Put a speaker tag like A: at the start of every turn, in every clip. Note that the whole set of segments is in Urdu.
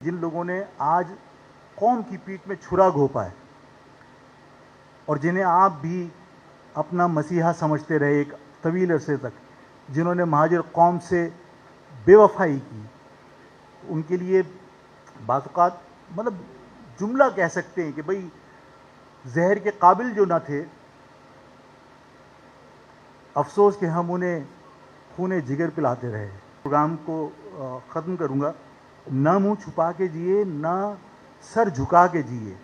A: جن لوگوں نے آج قوم کی پیٹھ میں چھرا گھونپا ہے اور جنہیں آپ بھی اپنا مسیحا سمجھتے رہے ایک طویل عرصے تک، جنہوں نے مہاجر قوم سے بے وفائی کی، ان کے لیے بعض اوقات جملہ کہہ سکتے ہیں کہ بھئی زہر کے قابل جو نہ تھے، افسوس کہ ہم انہیں خون جگر پلاتے رہے۔ پروگرام کو ختم کروں گا۔ نہ منہ چھپا کے جیے، نہ سر جھکا کے جیے،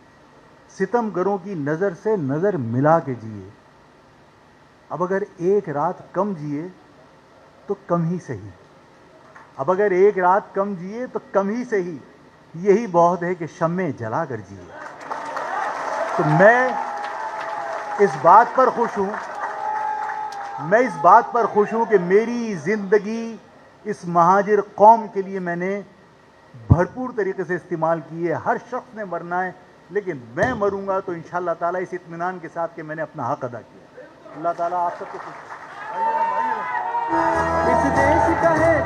A: ستم گروں کی نظر سے نظر ملا کے جیے۔ اب اگر ایک رات کم جیے تو کم ہی صحیح، اب اگر ایک رات کم جیے تو کم ہی صحیح، یہی بہت ہے کہ شمع جلا کر جیے۔ تو میں اس بات پر خوش ہوں کہ میری زندگی اس مہاجر قوم کے لیے میں نے بھرپور طریقے سے استعمال کی ہے۔ ہر شخص نے مرنا ہے، لیکن میں مروں گا تو انشاءاللہ تعالیٰ اس اطمینان کے ساتھ کہ میں نے اپنا حق ادا کیا۔ اللہ تعالیٰ آپ سب کو اس دیش کا ہے۔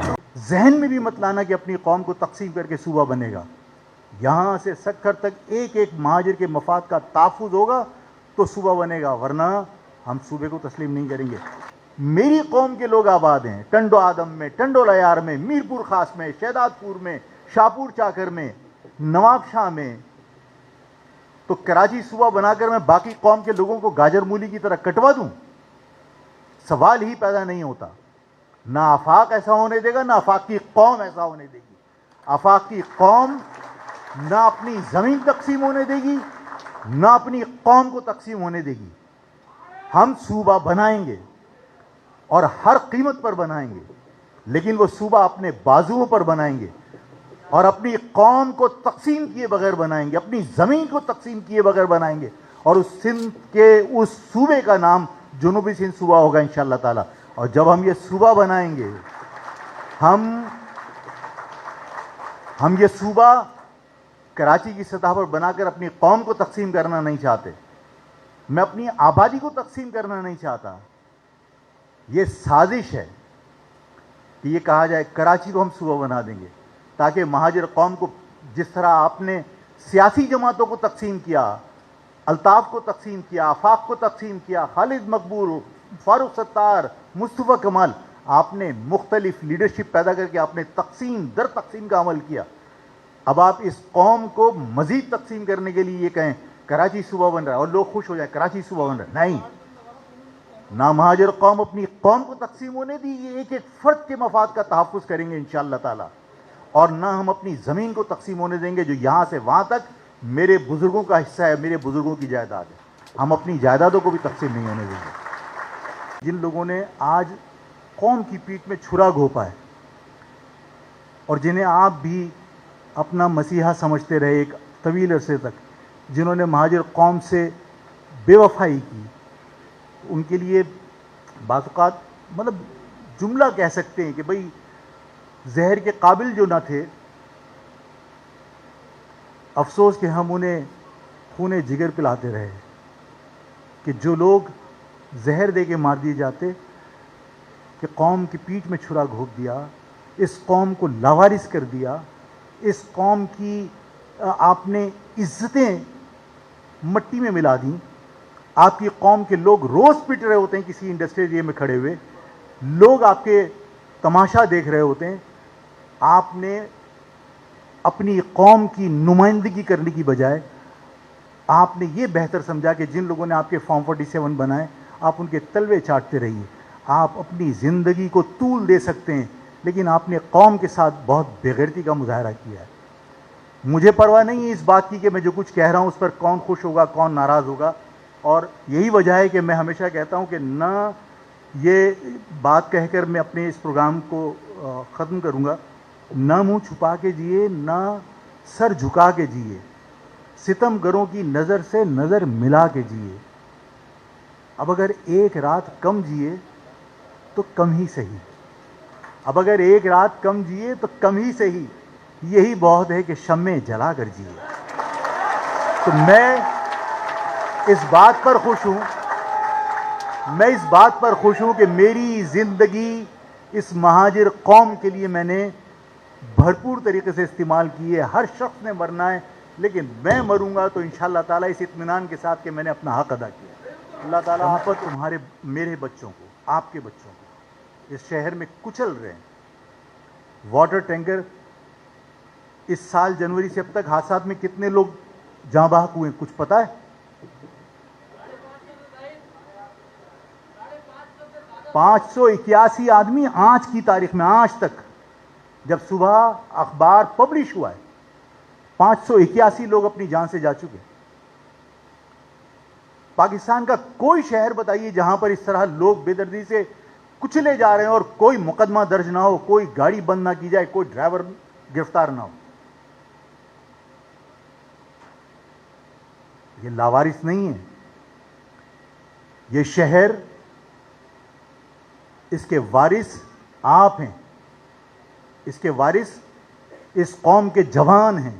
A: ذہن میں بھی مت لانا کہ اپنی قوم کو تقسیم کر کے صوبہ بنے گا۔ یہاں سے سکھر تک ایک ایک مہاجر کے مفاد کا تحفظ ہوگا تو صوبہ بنے گا، ورنہ ہم صوبے کو تسلیم نہیں کریں گے۔ میری قوم کے لوگ آباد ہیں، ٹنڈو آدم میں، ٹنڈو لیار میں، میرپور خاص میں، شہداد پور میں، شاپور چاکر میں، نواب شاہ میں، تو کراچی صوبہ بنا کر میں باقی قوم کے لوگوں کو گاجر مولی کی طرح کٹوا دوں؟ سوال ہی پیدا نہیں ہوتا۔ نہ آفاق ایسا ہونے دے گا، نہ آفاق کی قوم ایسا ہونے دے گی۔ آفاق کی قوم نہ اپنی زمین تقسیم ہونے دے گی، نہ اپنی قوم کو تقسیم ہونے دے گی۔ ہم صوبہ بنائیں گے اور ہر قیمت پر بنائیں گے، لیکن وہ صوبہ اپنے بازوؤں پر بنائیں گے اور اپنی قوم کو تقسیم کیے بغیر بنائیں گے، اپنی زمین کو تقسیم کیے بغیر بنائیں گے، اور اس سندھ کے اس صوبے کا نام جنوبی سندھ صوبہ ہوگا انشاءاللہ تعالی۔ اور جب ہم یہ صوبہ بنائیں گے، ہم یہ صوبہ کراچی کی سطح پر بنا کر اپنی قوم کو تقسیم کرنا نہیں چاہتے، میں اپنی آبادی کو تقسیم کرنا نہیں چاہتا۔ یہ سازش ہے کہ یہ کہا جائے کراچی کو ہم صوبہ بنا دیں گے تاکہ مہاجر قوم کو، جس طرح آپ نے سیاسی جماعتوں کو تقسیم کیا، الطاف کو تقسیم کیا، آفاق کو تقسیم کیا، خالد مقبول، فاروق ستار، مصطفیٰ کمال، آپ نے مختلف لیڈرشپ پیدا کر کے آپ نے تقسیم در تقسیم کا عمل کیا۔ اب آپ اس قوم کو مزید تقسیم کرنے کے لیے یہ کہیں کراچی صوبہ بن رہا ہے اور لوگ خوش ہو جائیں کراچی صوبہ بن رہا ہے، نہیں۔ نہ مہاجر قوم اپنی قوم کو تقسیم ہونے دی، یہ ایک ایک فرد کے مفاد کا تحفظ کریں گے انشاءاللہ تعالی، اور نہ ہم اپنی زمین کو تقسیم ہونے دیں گے جو یہاں سے وہاں تک میرے بزرگوں کا حصہ ہے، میرے بزرگوں کی جائیداد ہے۔ ہم اپنی جائیدادوں کو بھی تقسیم نہیں ہونے دیں گے۔ جن لوگوں نے آج قوم کی پیٹھ میں چھرا گھونپا ہے اور جنہیں آپ بھی اپنا مسیحا سمجھتے رہے ایک طویل عرصے تک، جنہوں نے مہاجر قوم سے بے وفائی کی، ان کے لیے بعض اوقات جملہ کہہ سکتے ہیں کہ بھئی زہر کے قابل جو نہ تھے، افسوس کہ ہم انہیں خون جگر پلاتے رہے، کہ جو لوگ زہر دے کے مار دیے جاتے، کہ قوم کی پیٹھ میں چھرا گھونپ دیا، اس قوم کو لاوارث کر دیا، اس قوم کی آپ نے عزتیں مٹی میں ملا دیں۔ آپ کی قوم کے لوگ روز پٹ رہے ہوتے ہیں کسی انڈسٹری ایریا میں کھڑے ہوئے، لوگ آپ کے تماشا دیکھ رہے ہوتے ہیں۔ آپ نے اپنی قوم کی نمائندگی کرنے کی بجائے آپ نے یہ بہتر سمجھا کہ جن لوگوں نے آپ کے فارم 47 بنائے، آپ ان کے تلوے چاٹتے رہیے۔ آپ اپنی زندگی کو طول دے سکتے ہیں، لیکن آپ نے قوم کے ساتھ بہت بے غیرتی کا مظاہرہ کیا ہے۔ مجھے پرواہ نہیں ہے اس بات کی کہ میں جو کچھ کہہ رہا ہوں اس پر کون خوش ہوگا، کون ناراض ہوگا، اور یہی وجہ ہے کہ میں ہمیشہ کہتا ہوں کہ نہ یہ بات کہہ کر میں اپنے اس پروگرام کو ختم کروں گا۔ نہ منہ چھپا کے جیے، نہ سر جھکا کے جیے، ستم گروں کی نظر سے نظر ملا کے جیے۔ اب اگر ایک رات کم جیے تو کم ہی صحیح، اب اگر ایک رات کم جیے تو کم ہی صحیح، یہی بہت ہے کہ شمع جلا کر جیے۔ تو میں اس بات پر خوش ہوں کہ میری زندگی اس مہاجر قوم کے لیے میں نے بھرپور طریقے سے استعمال کی ہے. ہر شخص نے مرنا ہے, لیکن میں مروں گا تو انشاءاللہ تعالیٰ اس اطمینان کے ساتھ کہ میں نے اپنا حق ادا کیا. اللہ تعالیٰ آپ پر تمہارے میرے بچوں کو, آپ کے بچوں کو اس شہر میں کچل رہے ہیں. واٹر ٹینکر اس سال جنوری سے اب تک حادثات میں کتنے لوگ جاں بحق ہوئے کچھ پتا ہے؟ 581 آدمی آج کی تاریخ میں, آج تک جب صبح اخبار پبلش ہوا ہے, 581 لوگ اپنی جان سے جا چکے. پاکستان کا کوئی شہر بتائیے جہاں پر اس طرح لوگ بے دردی سے کچلے جا رہے ہیں اور کوئی مقدمہ درج نہ ہو, کوئی گاڑی بند نہ کی جائے, کوئی ڈرائیور گرفتار نہ ہو. یہ لاوارث نہیں ہے. یہ شہر, اس کے وارث آپ ہیں, اس کے وارث اس قوم کے جوان ہیں.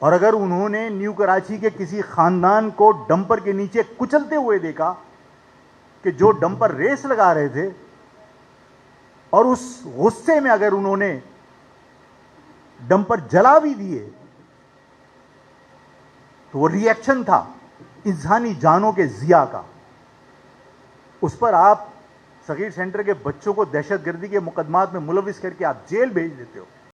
A: اور اگر انہوں نے نیو کراچی کے کسی خاندان کو ڈمپر کے نیچے کچلتے ہوئے دیکھا کہ جو ڈمپر ریس لگا رہے تھے, اور اس غصے میں اگر انہوں نے ڈمپر جلا بھی دیے, تو وہ ری ایکشن تھا انسانی جانوں کے ضیاع کا, اس پر آپ صغیر سینٹر کے بچوں کو دہشت گردی کے مقدمات میں ملوث کر کے آپ جیل بھیج دیتے ہو.